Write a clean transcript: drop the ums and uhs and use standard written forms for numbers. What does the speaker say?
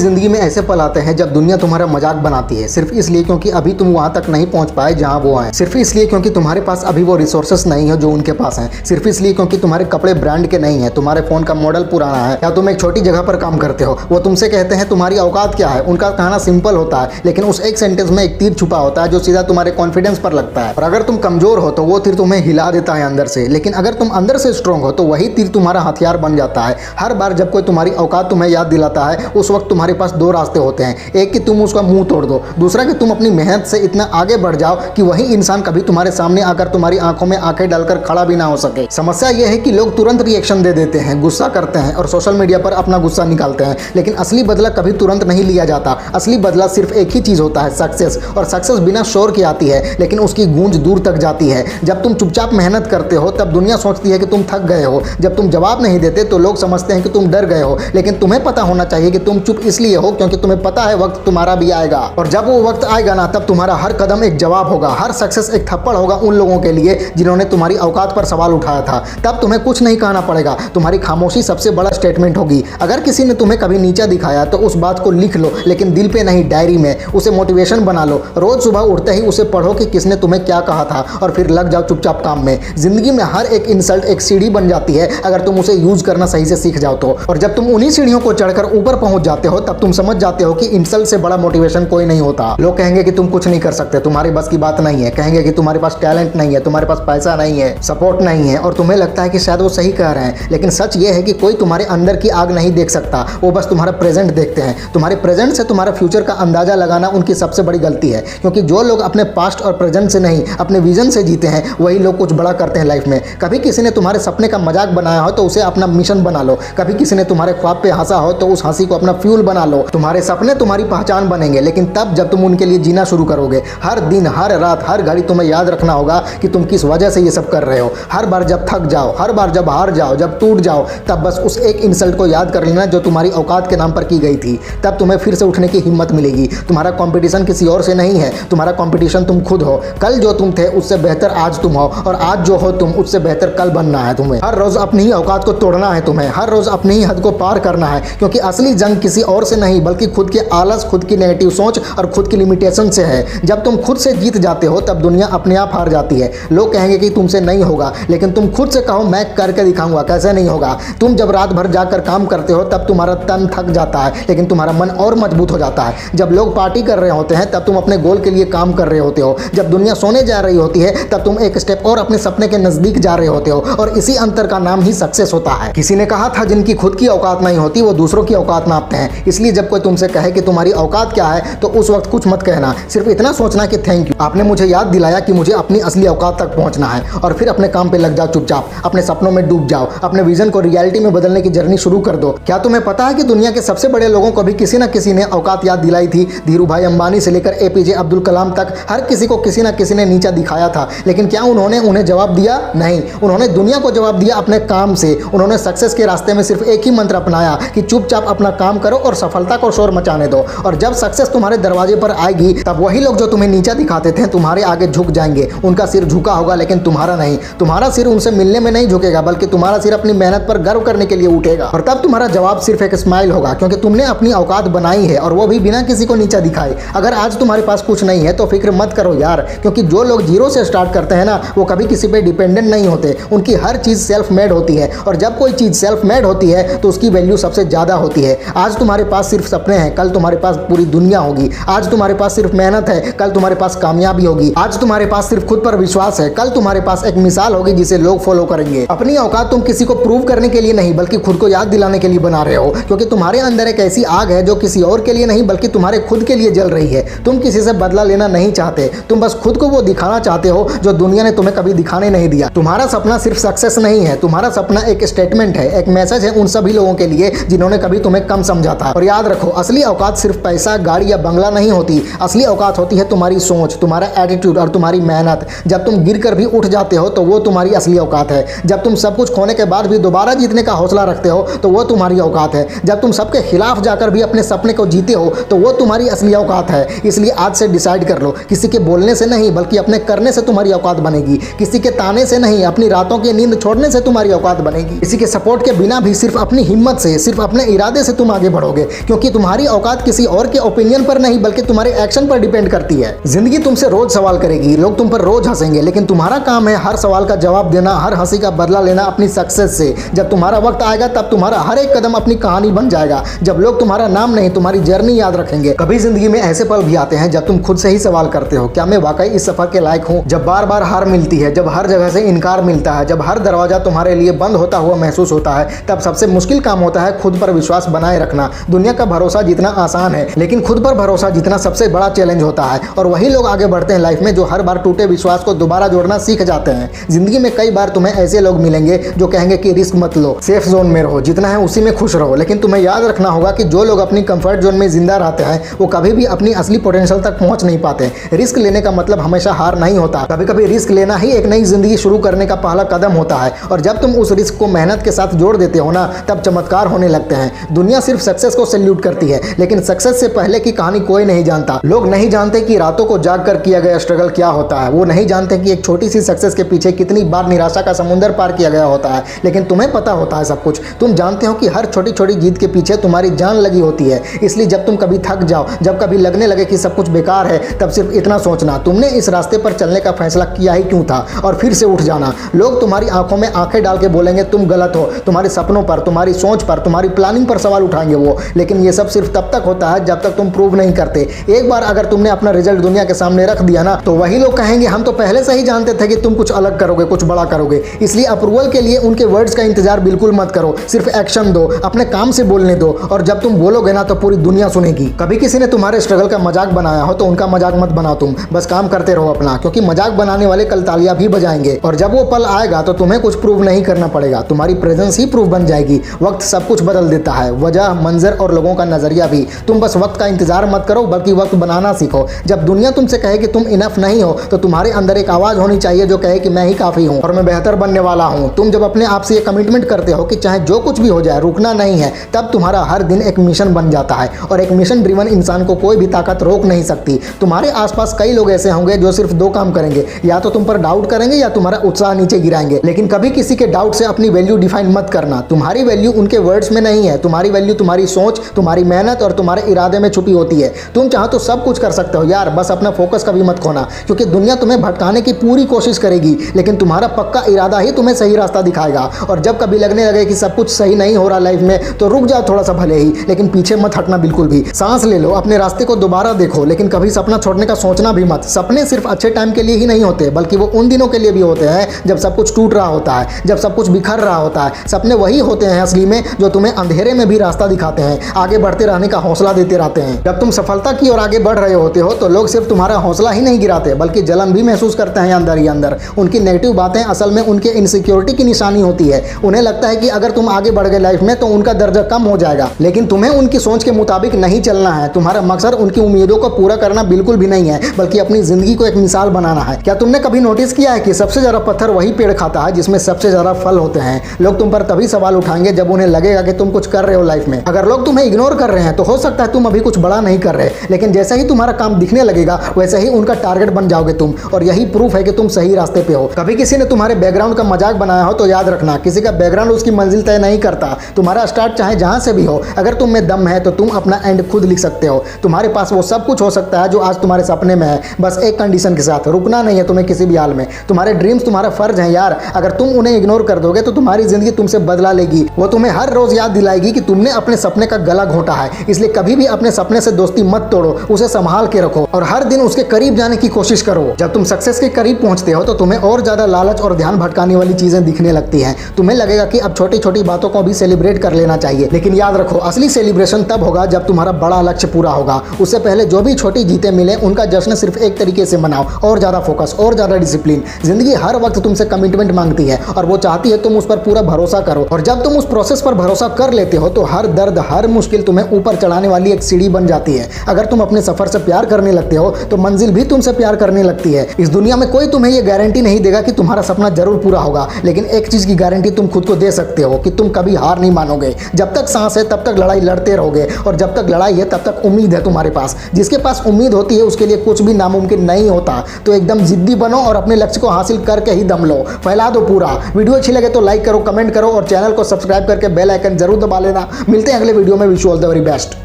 जिंदगी में ऐसे पल आते हैं जब दुनिया तुम्हारा मजाक बनाती है, सिर्फ इसलिए क्योंकि अभी तुम वहां तक नहीं पहुंच पाए जहां वो हैं, सिर्फ इसलिए क्योंकि तुम्हारे पास अभी वो रिसोर्सेस नहीं है जो उनके पास हैं, सिर्फ इसलिए क्योंकि तुम्हारे कपड़े ब्रांड के नहीं है, तुम्हारे फोन का मॉडल पुराना है या तुम एक छोटी जगह पर काम करते हो। वो तुमसे कहते हैं तुम्हारी औकात क्या है। उनका कहना सिंपल होता है, लेकिन उस एक सेंटेंस में एक तीर छुपा होता है जो सीधा तुम्हारे कॉन्फिडेंस पर लगता है। और अगर तुम कमजोर हो तो वो तीर तुम्हें हिला देता है अंदर से, लेकिन अगर तुम अंदर से स्ट्रांग हो तो वही तीर तुम्हारा हथियार बन जाता है। हर बार जब कोई तुम्हारी औकात तुम्हें याद दिलाता है, उस वक्त तुम्हारे पास दो रास्ते होते हैं, एक कि तुम उसका मुंह तोड़ दो, दूसरा कि तुम अपनी मेहनत से इतना आगे बढ़ जाओ कि वही इंसान कभी तुम्हारे सामने आकर तुम्हारी आंखों में आंखें डालकर खड़ा भी ना हो सके। समस्या यह है कि लोग तुरंत रिएक्शन दे देते हैं, गुस्सा करते हैं और सोशल मीडिया पर अपना गुस्सा निकालते हैं, लेकिन असली बदला कभी तुरंत नहीं लिया जाता। असली बदला सिर्फ एक ही चीज होता है, सक्सेस। और सक्सेस बिना शोर के आती है, लेकिन उसकी गूंज दूर तक जाती है। जब तुम चुपचाप मेहनत करते हो तब दुनिया सोचती है कि तुम थक गए हो। जब तुम जवाब नहीं देते तो लोग समझते हैं कि तुम डर गए हो, लेकिन तुम्हें पता होना चाहिए कि तुम चुप इसलिए हो क्योंकि तुम्हें पता है वक्त तुम्हारा भी आएगा। और जब वो वक्त आएगा ना, तब तुम्हारा हर कदम एक जवाब होगा, हर सक्सेस एक थप्पड़ होगा उन लोगों के लिए जिन्होंने तुम्हारी औकात पर सवाल उठाया था। तब तुम्हें कुछ नहीं कहना पड़ेगा, तुम्हारी खामोशी सबसे बड़ा स्टेटमेंट होगी। अगर किसी ने तुम्हें कभी नीचा दिखाया तो उस बात को लिख लो, लेकिन दिल पे नहीं, डायरी में। उसे मोटिवेशन बना लो, रोज सुबह उठते ही उसे पढ़ो कि किसने तुम्हें क्या कहा था, और फिर लग जाओ चुपचाप काम में। जिंदगी में हर एक इंसल्ट एक सीढ़ी बन जाती है अगर तुम उसे यूज करना सही से सीख जाओ तो। और जब तुम उन्हीं सीढ़ियों को चढ़कर ऊपर पहुंच जाते हो तब तुम समझ जाते हो कि इंसल्ट से बड़ा मोटिवेशन कोई नहीं होता। लोग कहेंगे कि तुम कुछ नहीं कर सकते, तुम्हारी बस की बात नहीं है, कहेंगे कि तुम्हारे पास टैलेंट नहीं है, तुम्हारे पास पैसा नहीं है, सपोर्ट नहीं है, और तुम्हें लगता है कि शायद वो सही कह रहे हैं। लेकिन सच ये है कि कोई तुम्हारे अंदर की आग नहीं देख सकता, वो बस तुम्हारा प्रेजेंट देखते हैं। तुम्हारे प्रेजेंट से तुम्हारा फ्यूचर का अंदाजा लगाना उनकी सबसे बड़ी गलती है, क्योंकि जो लोग अपने पास्ट और प्रेजेंट से नहीं अपने विजन से जीते हैं वही लोग कुछ बड़ा करते हैं लाइफ में। कभी किसी ने तुम्हारे सपने का मजाक बनाया हो तो उसे अपना मिशन बना लो, कभी किसी ने तुम्हारे ख्वाब पे हंसा हो तो उस हंसी को अपना फ्यूल बना लो। तुम्हारे सपने तुम्हारी पहचान बनेंगे, लेकिन तब जब तुम उनके लिए जीना शुरू करोगे। हर दिन, हर रात, हर घड़ी तुम्हें याद रखना होगा कि तुम किस वजह से ये सब कर रहे हो। हर बार जब थक जाओ, हर बार जब हार जाओ, जब टूट जाओ, तब बस उस एक इंसल्ट को याद कर लेना जो तुम्हारी औकात के नाम पर की गई थी। तब तुम्हें फिर से उठने की हिम्मत मिलेगी। तुम्हारा कंपटीशन किसी और से नहीं है, तुम्हारा कंपटीशन तुम खुद हो। कल जो तुम थे उससे बेहतर आज तुम हो, और आज जो हो तुम उससे बेहतर कल बनना है तुम्हें। हर रोज अपनी ही औकात को तोड़ना है तुम्हें, हर रोज अपनी ही हद को पार करना है, क्योंकि असली जंग किसी और से नहीं बल्कि खुद के आलस, खुद की नेगेटिव सोच और खुद की लिमिटेशन से है। जब तुम खुद से जीत जाते हो तब दुनिया अपने आप हार जाती है। लोग कहेंगे कि तुमसे नहीं होगा, लेकिन तुम खुद से कहो मैं करके दिखाऊंगा, कैसे नहीं होगा। तुम जब रात भर जाकर काम करते हो तब तुम्हारा तन थक जाता है, लेकिन तुम्हारा मन और मजबूत हो जाता है। जब लोग पार्टी कर रहे होते हैं तब तुम अपने गोल के लिए काम कर रहे होते हो। जब दुनिया सोने जा रही होती है तब तुम एक स्टेप और अपने सपने के नजदीक जा रहे होते हो, और इसी अंतर का नाम ही सक्सेस होता है। किसी ने कहा था जिनकी खुद की औकात नहीं होती वो दूसरों की औकात नापते हैं। इसलिए जब कोई तुमसे कहे कि तुम्हारी औकात क्या है तो उस वक्त कुछ मत कहना, सिर्फ इतना सोचना कि थैंक यू, आपने मुझे याद दिलाया कि मुझे अपनी असली औकात तक पहुंचना है। और फिर अपने काम पे लग जाओ चुपचाप, अपने सपनों में डूब जाओ, अपने विजन को रियलिटी में बदलने की जर्नी शुरू कर दो। क्या तुम्हें पता है कि दुनिया के सबसे बड़े लोगों को भी किसी न किसी ने औकात याद दिलाई थी? धीरू भाई अंबानी से लेकर एपीजे अब्दुल कलाम तक हर किसी को किसी न किसी ने नीचा दिखाया था, लेकिन क्या उन्होंने उन्हें जवाब दिया? नहीं, उन्होंने दुनिया को जवाब दिया अपने काम से। उन्होंने सक्सेस के रास्ते में सिर्फ एक ही मंत्र अपनाया कि चुपचाप अपना काम करो और सफलता को शोर मचाने दो। और जब सक्सेस तुम्हारे दरवाजे पर आएगी तब वही लोग जो तुम्हें नीचा दिखाते थे तुम्हारे आगे झुक जाएंगे। उनका सिर झुका होगा लेकिन तुम्हारा नहीं। तुम्हारा सिर उनसे मिलने में नहीं झुकेगा, बल्कि तुम्हारा सिर अपनी मेहनत पर गर्व करने के लिए उठेगा। और तब तुम्हारा जवाब सिर्फ एक स्माइल होगा, क्योंकि तुमने अपनी औकात बनाई है, और वो भी बिना किसी को नीचा दिखाए। अगर आज तुम्हारे पास कुछ नहीं है तो फिक्र मत करो यार, क्योंकि जो लोग जीरो से स्टार्ट करते हैं ना वो कभी किसी पे डिपेंडेंट नहीं होते। उनकी हर चीज सेल्फ मेड होती है, और जब कोई चीज सेल्फ मेड होती है तो उसकी वैल्यू सबसे ज्यादा होती है। आज तुम्हारे पास सिर्फ सपने हैं, कल तुम्हारे पास पूरी दुनिया होगी। आज तुम्हारे पास सिर्फ मेहनत है, कल तुम्हारे पास कामयाबी होगी। आज तुम्हारे पास सिर्फ खुद पर विश्वास है, कल तुम्हारे पास एक मिसाल होगी जिसे लोग फॉलो करेंगे। अपनी औकात तुम किसी को प्रूव करने के लिए नहीं बल्कि खुद को याद दिलाने के लिए बना रहे हो, क्योंकि तुम्हारे अंदर एक ऐसी आग है जो किसी और के लिए नहीं बल्कि तुम्हारे खुद के लिए जल रही है। तुम किसी से बदला लेना नहीं चाहते, तुम बस खुद को वो दिखाना चाहते हो जो दुनिया ने तुम्हें कभी दिखाने नहीं दिया। तुम्हारा सपना सिर्फ सक्सेस नहीं है, तुम्हारा सपना एक स्टेटमेंट है, एक मैसेज है उन सभी लोगों के लिए जिन्होंने कभी तुम्हें कम समझा था। और याद रखो, असली औकात सिर्फ पैसा, गाड़ी या बंगला नहीं होती। असली औकात होती है तुम्हारी सोच, तुम्हारा एटीट्यूड और तुम्हारी मेहनत। जब तुम गिर कर भी उठ जाते हो तो वो तुम्हारी असली औकात है। जब तुम सब कुछ खोने के बाद भी दोबारा जीतने का हौसला रखते हो तो वो तुम्हारी औकात है। जब तुम सबके खिलाफ जाकर भी अपने सपने को जीते हो तो वो तुम्हारी असली औकात है। इसलिए आज से डिसाइड कर लो, किसी के बोलने से नहीं बल्कि अपने करने से तुम्हारी औकात बनेगी। किसी के ताने से नहीं, अपनी रातों की नींद छोड़ने से तुम्हारी औकात बनेगी। किसी के सपोर्ट के बिना भी सिर्फ अपनी हिम्मत से, सिर्फ अपने इरादे से तुम आगे बढ़ोगे। क्योंकि तुम्हारी औकात किसी और के ओपिनियन पर नहीं बल्कि तुम्हारे एक्शन पर डिपेंड करती है। जिंदगी तुमसे रोज सवाल करेगी, लोग तुम पर रोज हंसेंगे, लेकिन तुम्हारा काम है हर सवाल का जवाब देना, हर हंसी का बदला लेना अपनी सक्सेस से। जब तुम्हारा वक्त आएगा तब तुम्हारा हर एक कदम अपनी कहानी बन जाएगा, जब लोग तुम्हारा नाम नहीं तुम्हारी जर्नी याद रखेंगे। कभी जिंदगी में ऐसे पल भी आते हैं जब तुम खुद से ही सवाल करते हो, क्या मैं वाकई इस सफर के लायक हूँ? जब बार बार हार मिलती है, जब हर जगह से इनकार मिलता है, जब हर दरवाजा तुम्हारे लिए बंद होता हुआ महसूस होता है, तब सबसे मुश्किल काम होता है खुद पर विश्वास बनाए रखना। दुनिया का भरोसा जितना आसान है, लेकिन खुद पर भरोसा जितना सबसे बड़ा चैलेंज होता है। और वही लोग आगे बढ़ते हैं लाइफ में जो हर बार टूटे विश्वास को दोबारा जोड़ना सीख जाते हैं। जिंदगी में कई बार तुम्हें ऐसे लोग मिलेंगे जो कहेंगे कि रिस्क मत लो, सेफ जोन में रहो, जितना है उसी में खुश रहो। लेकिन तुम्हें याद रखना होगा कि जो लोग अपनी कंफर्ट जोन में जिंदा रहते हैं वो कभी भी अपनी असली पोटेंशियल तक पहुंच नहीं पाते। रिस्क लेने का मतलब हमेशा हार नहीं होता, कभी कभी रिस्क लेना ही एक नई जिंदगी शुरू करने का पहला कदम होता है। और जब तुम उस रिस्क को मेहनत के साथ जोड़ देते हो ना, तब चमत्कार होने लगते हैं। दुनिया सिर्फ सक्सेस को सैल्यूट करती है, लेकिन सक्सेस से पहले की कहानी कोई नहीं जानता। लोग नहीं जानते कि रातों को जाग कर किया गया स्ट्रगल क्या होता है, वो नहीं जानते कि एक छोटी सी सक्सेस के पीछे कितनी बार निराशा का समुंदर पार किया गया होता है। लेकिन तुम्हें पता होता है सब कुछ। तुम जानते हो कि हर छोटी छोटी जीत के पीछे तुम्हारी जान लगी होती है। इसलिए जब तुम कभी थक जाओ, जब कभी लगने लगे कि सब कुछ बेकार है, तब सिर्फ इतना सोचना, तुमने इस रास्ते पर चलने का फैसला किया ही क्यों था, और फिर से उठ जाना। लोग तुम्हारी आंखों में आंखें डाल के बोलेंगे तुम गलत हो, तुम्हारे सपनों पर, तुम्हारी सोच पर, तुम्हारी प्लानिंग पर सवाल उठाएंगे वो। लेकिन ये सब सिर्फ तब तक होता है जब तक तुम प्रूव नहीं करते। एक बार अगर तुमने अपना रिजल्ट दुनिया के सामने रख दिया ना, तो वही लोग कहेंगे हम तो पहले से ही जानते थे कि तुम कुछ अलग करोगे, कुछ बड़ा करोगे। इसलिए अप्रूवल के लिए उनके वर्ड्स का इंतजार बिल्कुल मत करो, सिर्फ एक्शन दो, अपने काम से बोलने दो। और जब तुम बोलोगे ना तो पूरी दुनिया सुनेगी। कभी किसी ने तुम्हारे स्ट्रगल का मजाक बनाया हो तो उनका मजाक मत बनाओ, तुम बस काम करते रहो अपना, क्योंकि मजाक बनाने वाले कल तालियां भी बजाएंगे। और जब वो पल आएगा तो तुम्हें कुछ प्रूव नहीं करना पड़ेगा, तुम्हारी प्रेजेंस ही प्रूव बन जाएगी। वक्त सब कुछ बदल देता है, वजह, मंजर और लोगों का नजरिया भी। तुम बस वक्त का इंतजार मत करो बल्कि वक्त बनाना सीखो। जब दुनिया तुमसे कहे कि तुम इनफ नहीं हो, तो तुम्हारे अंदर एक आवाज होनी चाहिए जो कहे कि मैं ही काफी हूँ और मैं बेहतर बनने वाला हूँ। तुम जब अपने आप से ये कमिटमेंट करते हो कि चाहे जो कुछ भी हो जाए रुकना नहीं है, तब तुम्हारा हर दिन एक मिशन बन जाता है। और एक मिशन ड्रिवन इंसान को कोई भी ताकत रोक नहीं सकती। तुम्हारे आसपास कई लोग ऐसे होंगे जो सिर्फ दो काम करेंगे, या तो तुम पर डाउट करेंगे या तुम्हारा उत्साह नीचे गिराएंगे। लेकिन कभी किसी के डाउट से अपनी वैल्यू डिफाइन मत करना। तुम्हारी वैल्यू उनके वर्ड्स में नहीं है, तुम्हारी वैल्यू तुम्हारी सोच, तुम्हारी मेहनत और तुम्हारे इरादे में छुपी होती है। तुम चाहो तो सब कुछ कर सकते हो यार, बस अपना फोकस कभी मत खोना, क्योंकि दुनिया तुम्हें भटकाने की पूरी कोशिश करेगी, लेकिन तुम्हारा पक्का इरादा ही तुम्हें सही रास्ता दिखाएगा। और जब कभी लगने लगे कि सब कुछ सही नहीं हो रहा लाइफ में, तो रुक जाओ थोड़ा सा भले ही, लेकिन पीछे मत हटना बिल्कुल भी। सांस ले लो, अपने रास्ते को दोबारा देखो, लेकिन कभी सपना छोड़ने का सोचना भी मत। सपने सिर्फ अच्छे टाइम के लिए ही नहीं होते, बल्कि वो उन दिनों के लिए भी होते हैं जब सब कुछ टूट रहा होता है, जब सब कुछ बिखर रहा होता है। सपने वही होते हैं असली में जो तुम्हें अंधेरे में भी रास्ता दिखाते हैं, आगे बढ़ते रहने का हौसला देते रहते हैं। जब तुम सफलता की ओर आगे बढ़ रहे होते हो तो लोग सिर्फ तुम्हारा हौसला ही नहीं गिराते, बल्कि जलन भी महसूस करते हैं अंदर ही अंदर। उनकी नेगेटिव बातें असल में उनके इनसिक्योरिटी की निशानी होती है। उन्हें लगता है कि अगर तुम आगे बढ़ गए लाइफ में तो उनका दर्जा कम हो जाएगा, लेकिन तुम्हें उनकी सोच के मुताबिक नहीं चलना है। तुम्हारा मकसद उनकी उम्मीदों को पूरा करना बिल्कुल भी नहीं है, बल्कि अपनी जिंदगी को एक मिसाल बनाना है। क्या तुमने कभी नोटिस किया है कि सबसे ज्यादा पत्थर वही पेड़ खाता है जिसमें सबसे ज्यादा फल होते हैं? लोग तुम पर तभी सवाल उठाएंगे जब उन्हें लगेगा कि तुम कुछ कर रहे हो लाइफ में। अगर लोग तुम्हें इग्नोर कर रहे हैं तो हो सकता है तुम अभी कुछ बड़ा नहीं कर रहे, लेकिन जैसे ही तुम्हारा काम दिखने लगेगा वैसे ही उनका टारगेट बन जाओगे तुम। और यही प्रूफ है कि तुम सही रास्ते पे हो। कभी किसी ने तुम्हारे बैकग्राउंड का मजाक बनाया हो तो याद रखना, किसी का बैकग्राउंड उसकी मंजिल तय नहीं करता। तुम्हारा स्टार्ट चाहे जहां से भी हो, अगर तुम में दम है तो तुम अपना एंड खुद लिख सकते हो। तुम्हारे पास वो सब कुछ हो सकता है जो आज तुम्हारे सपने में है, बस एक कंडीशन के साथ, रुकना नहीं है तुम्हें किसी भी हाल में। तुम्हारे ड्रीम्स तुम्हारा फर्ज है यार, अगर तुम उन्हें इग्नोर कर दोगे तो तुम्हारी जिंदगी तुमसे बदला लेगी। वो तुम्हें हर रोज याद दिलाएगी कि तुमने अपने सपने का गला घोंटा है। इसलिए कभी भी अपने सपने से दोस्ती मत तोड़ो, उसे संभाल के रखो और हर दिन उसके करीब जाने की कोशिश करो। जब तुम सक्सेस के करीब पहुंचते हो तो तुम्हें और ज्यादा लालच और ध्यान भटकाने वाली चीजें दिखने लगती हैं। तुम्हें लगेगा कि अब छोटी छोटी बातों को भी सेलिब्रेट कर लेना चाहिए, लेकिन याद रखो असली सेलिब्रेशन तब होगा जब तुम्हारा बड़ा लक्ष्य पूरा होगा। उससे पहले जो भी छोटी जीतें मिले उनका जश्न सिर्फ एक तरीके से मनाओ, और ज्यादा फोकस और ज्यादा डिसिप्लिन। जिंदगी हर वक्त तुमसे कमिटमेंट मांगती है और वो चाहती है तुम उस पर पूरा भरोसा करो। और जब तुम उस प्रोसेस पर भरोसा कर लेते हो तो हर दर्द, हर मुश्किल तुम्हें ऊपर चढ़ाने वाली एक सीढ़ी बन जाती है। अगर तुम अपने सफर से प्यार करने लगते हो तो मंजिल भी तुमसे प्यार करने लगती है। इस दुनिया में कोई तुम्हें ये गारंटी नहीं देगा कि तुम्हारा सपना जरूर पूरा होगा, लेकिन एक चीज की गारंटी तुम खुद को दे सकते हो कि तुम कभी हार नहीं मानोगे। जब तक सांस है तब तक लड़ाई लड़ते रहोगे, और जब तक लड़ाई है तब तक उम्मीद है तुम्हारे पास। जिसके पास उम्मीद होती है उसके लिए कुछ भी नामुमकिन नहीं होता। तो एकदम जिद्दी बनो और अपने लक्ष्य को हासिल करके ही दम लो, फैला दो पूरा। वीडियो अच्छी लगे तो लाइक करो, कमेंट करो और चैनल को सब्सक्राइब करके बेल आइकन जरूर दबा लेना। मिलते हैं अगले वीडियो वीडियो में। Wish you all the very best.